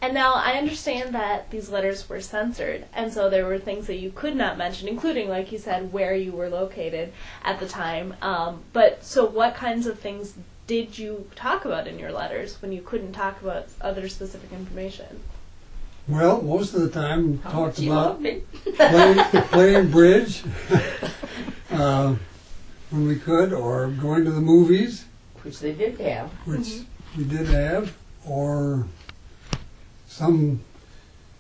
And now I understand that these letters were censored, and so there were things that you could not mention, including, like you said, where you were located at the time. But so what kinds of things did you talk about in your letters when you couldn't talk about other specific information? Well, most of the time talked about playing bridge when we could, or going to the movies. Which they did have. Which we did have, or some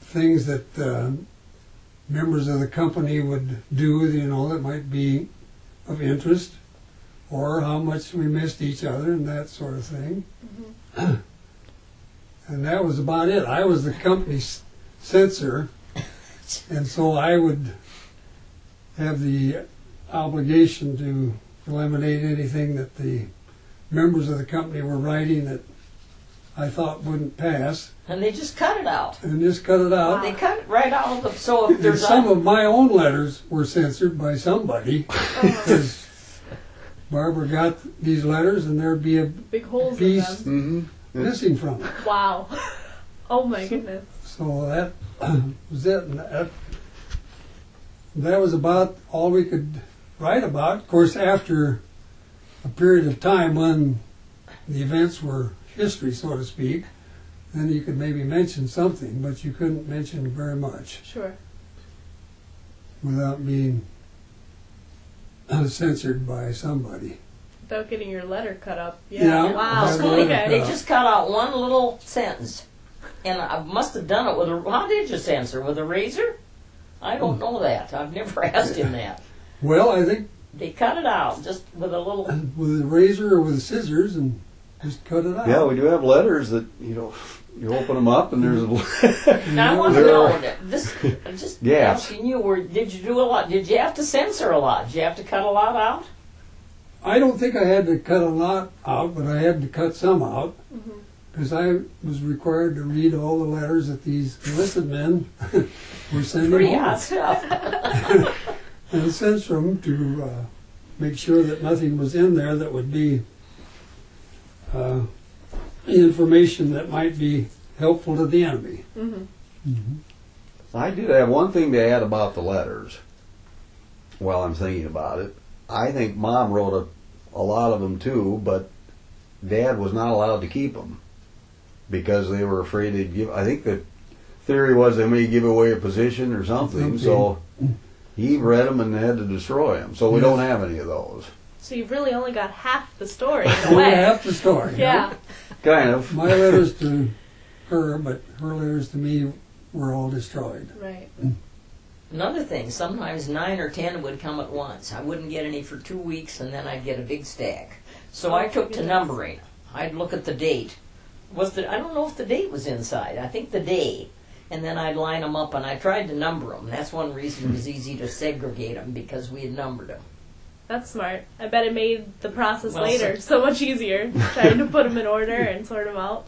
things that members of the company would do, you know, that might be of interest, or how much we missed each other and that sort of thing. And that was about it. I was the company censor, and so I would have the obligation to eliminate anything that the members of the company were writing that I thought wouldn't pass. And they just cut it out. And just cut it out. They cut it right out of the... So if there's some of my own letters were censored by somebody, because Barbara got these letters and there'd be a big holes piece in them. Missing from it. Wow. Oh my goodness. So that was it. And that was about all we could write about. Of course, after a period of time when the events were history, so to speak, then you could maybe mention something, but you couldn't mention very much. Sure. Without being censored by somebody. Without getting your letter cut up. Yeah. Wow. Okay. They just cut out one little sentence. And I must have done it with a... How did you censor? With a razor? I don't know that. I've never asked him that. Well, I think... They cut it out just with a little... With a razor or with scissors and just cut it out. Yeah, we do have letters that, you know, you open them up and there's a... Now I want to know, just asking you, did you do a lot? Did you have to censor a lot? Did you have to cut a lot out? I don't think I had to cut a lot out, but I had to cut some out. Because I was required to read all the letters that these enlisted men were sending Pretty home. hot stuff. And censor them to make sure that nothing was in there that would be information that might be helpful to the enemy. I did have one thing to add about the letters while I'm thinking about it. I think Mom wrote a lot of them too, but Dad was not allowed to keep them because they were afraid they'd give... I think the theory was they may give away a position or something, so he read them and had to destroy them. So we don't have any of those. So you've really only got half the story in a way. Half the story. Yeah. Kind of. My letters to her, but her letters to me were all destroyed. Right. Another thing, sometimes 9 or 10 would come at once. I wouldn't get any for 2 weeks, and then I'd get a big stack. So I took to numbering. I'd look at the date. I don't know if the date was inside. I think the day. And then I'd line them up, and I tried to number them. That's one reason it was easy to segregate them, because we had numbered them. That's smart. I bet it made the process later so much easier, trying to put them in order and sort them out.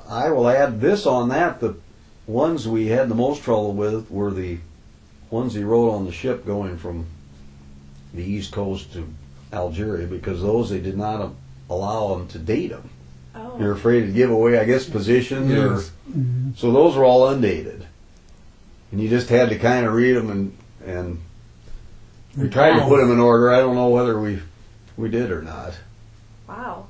I will add this on that. The ones we had the most trouble with were the ones he wrote on the ship going from the East Coast to Algeria, because those they did not allow them to date them. Oh. You're afraid to give away, I guess, positions. So those were all undated. And you just had to kind of read them and we tried to put them in order. I don't know whether we did or not. Wow.